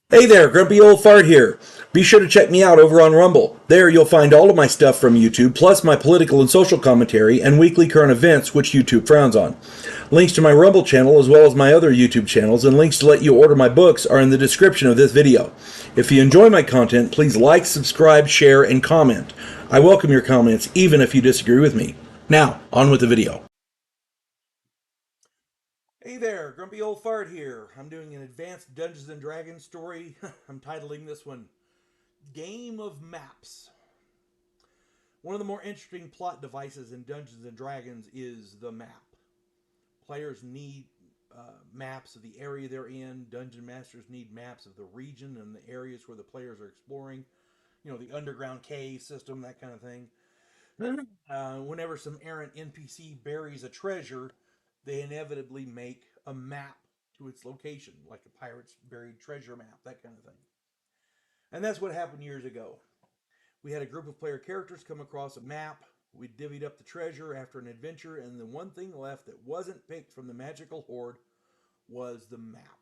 Hey there, Grumpy Old Fart here. Be sure to check me out over on Rumble. There you'll find all of my stuff from YouTube, plus my political and social commentary and weekly current events, which YouTube frowns on. Links to my Rumble channel, as well as my other YouTube channels, and links to let you order my books are in the description of this video. If you enjoy my content, please like, subscribe, share, and comment. I welcome your comments, even if you disagree with me. Now, on with the video. Hey there, Grumpy Old Fart here. I'm doing an advanced Dungeons and Dragons story. I'm titling this one Game of Maps. One of the more interesting plot devices in Dungeons and Dragons is the map. Players need maps of the area they're in. Dungeon masters need maps of the region and the areas where the players are exploring. You know, the underground cave system, that kind of thing. Whenever some errant NPC buries a treasure, they inevitably make a map to its location, like a pirate's buried treasure map, that kind of thing. And that's what happened years ago. We had a group of player characters come across a map. We divvied up the treasure after an adventure, and the one thing left that wasn't picked from the magical hoard was the map.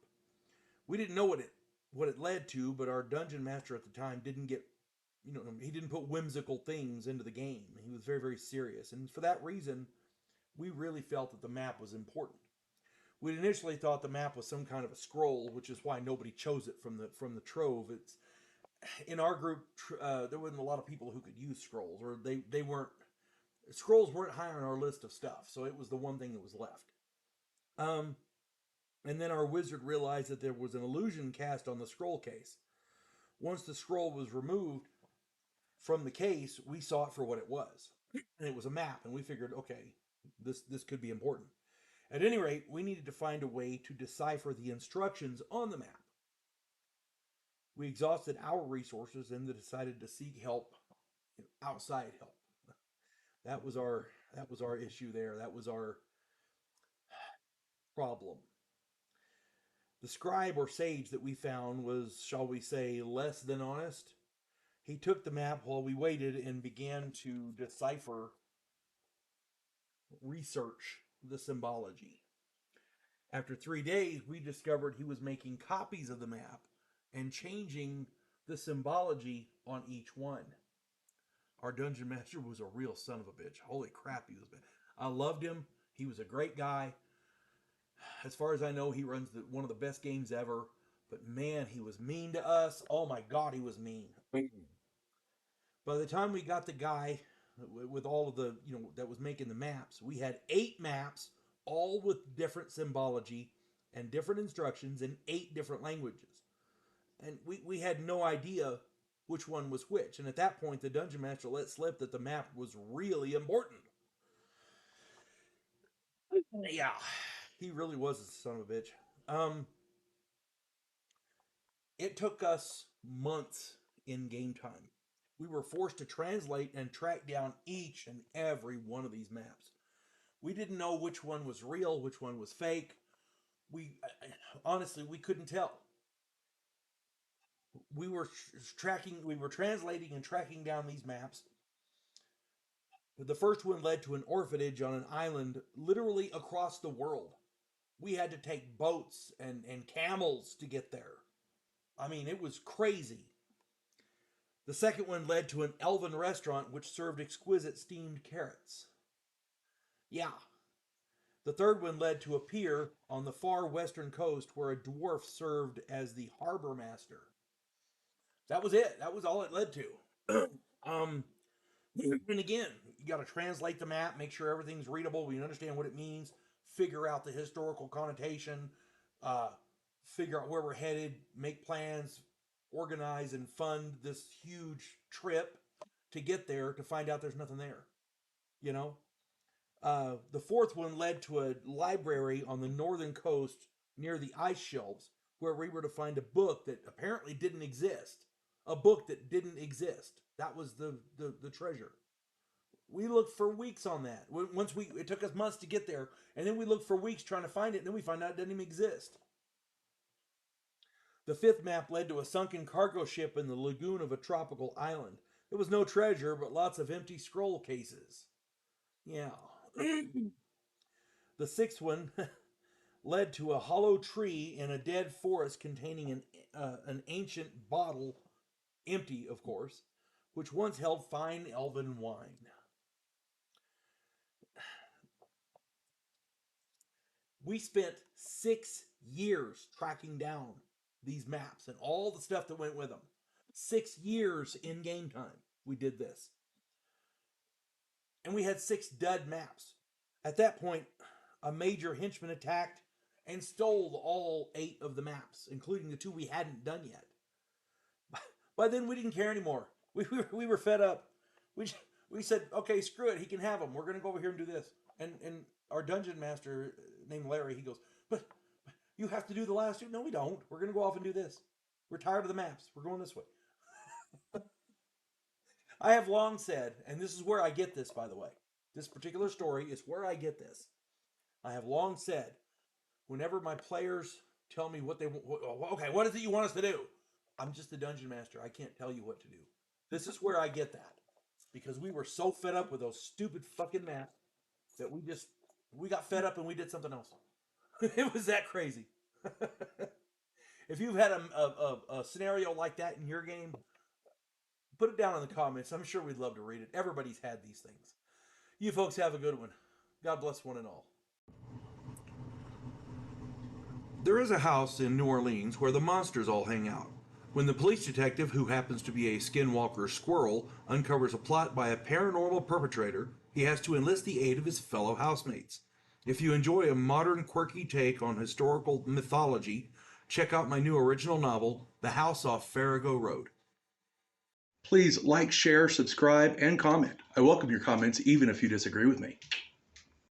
We didn't know what it led to, but our dungeon master at the time didn't get, he didn't put whimsical things into the game. He was very, very serious, and for that reason, we really felt that the map was important. We'd initially thought the map was some kind of a scroll, which is why nobody chose it from the trove. It's in our group. There wasn't a lot of people who could use scrolls, or they weren't scrolls weren't high on our list of stuff, so it was the one thing that was left. Um, and then our wizard realized that there was an illusion cast on the scroll case. Once the scroll was removed from the case, we saw it for what it was, and it was a map. And we figured, okay, this could be important. At any rate, we needed to find a way to decipher the instructions on the map. We exhausted our resources and decided to seek help, outside help. That was our issue there. That was our problem. The scribe or sage that we found was, shall we say, less than honest. He took the map while we waited and began to decipher, research the symbology. After 3 days, we discovered he was making copies of the map and changing the symbology on each one. Our dungeon master was a real son of a bitch. Holy crap, he was bad. I loved him. He was a great guy. As far as I know, he runs one of the best games ever. But man, he was mean to us. Oh my God, he was mean. By the time we got the guy with all of the, that was making the maps, we had 8 maps, all with different symbology and different instructions in 8 different languages. And we had no idea which one was which. And at that point, the dungeon master let slip that the map was really important. Yeah, he really was a son of a bitch. Um, it took us months in game time. We were forced to translate and track down each and every one of these maps. We didn't know which one was real, which one was fake. We honestly we couldn't tell. We were translating and tracking down these maps. The first one led to an orphanage on an island literally across the world. We had to take boats and camels to get there. I mean, it was crazy. The second one led to an elven restaurant which served exquisite steamed carrots. Yeah. The third one led to a pier on the far western coast where a dwarf served as the harbor master. That was it. That was all it led to. um, and again, you got to translate the map, make sure everything's readable, we understand what it means, figure out the historical connotation, uh, figure out where we're headed, make plans, organize and fund this huge trip to get there to find out there's nothing there. You know, the fourth one led to a library on the northern coast near the ice shelves where we were to find a book that apparently didn't exist. A book that didn't exist. That was the treasure. We looked for weeks on that. It took us months to get there, and then we looked for weeks trying to find it, and then we find out it doesn't even exist. The fifth map led to a sunken cargo ship in the lagoon of a tropical island. There was no treasure, but lots of empty scroll cases. Yeah. The sixth one led to a hollow tree in a dead forest containing an ancient bottle, empty of course, which once held fine elven wine. We spent 6 years tracking down these maps and all the stuff that went with them. 6 years in game time, we did this. And we had 6 dud maps. At that point, a major henchman attacked and stole all 8 of the maps, including the 2 we hadn't done yet. By then, we didn't care anymore. We were fed up. We said, okay, screw it. He can have them. We're going to go over here and do this. And our dungeon master named Larry, he goes, but you have to do the last 2. No, we don't. We're going to go off and do this. We're tired of the maps. We're going this way. I have long said, and this is where I get this, by the way. This particular story is where I get this. I have long said, whenever my players tell me what they want, okay, what is it you want us to do? I'm just the dungeon master. I can't tell you what to do. This is where I get that. Because we were so fed up with those stupid fucking maps that we got fed up and we did something else. It was that crazy. If you've had a scenario like that in your game, put it down in the comments. I'm sure we'd love to read it. Everybody's had these things. You folks have a good one. God bless one and all. There is a house in New Orleans where the monsters all hang out. When the police detective, who happens to be a skinwalker squirrel, uncovers a plot by a paranormal perpetrator, he has to enlist the aid of his fellow housemates. If you enjoy a modern, quirky take on historical mythology, check out my new original novel, The House Off Farrago Road. Please like, share, subscribe, and comment. I welcome your comments even if you disagree with me.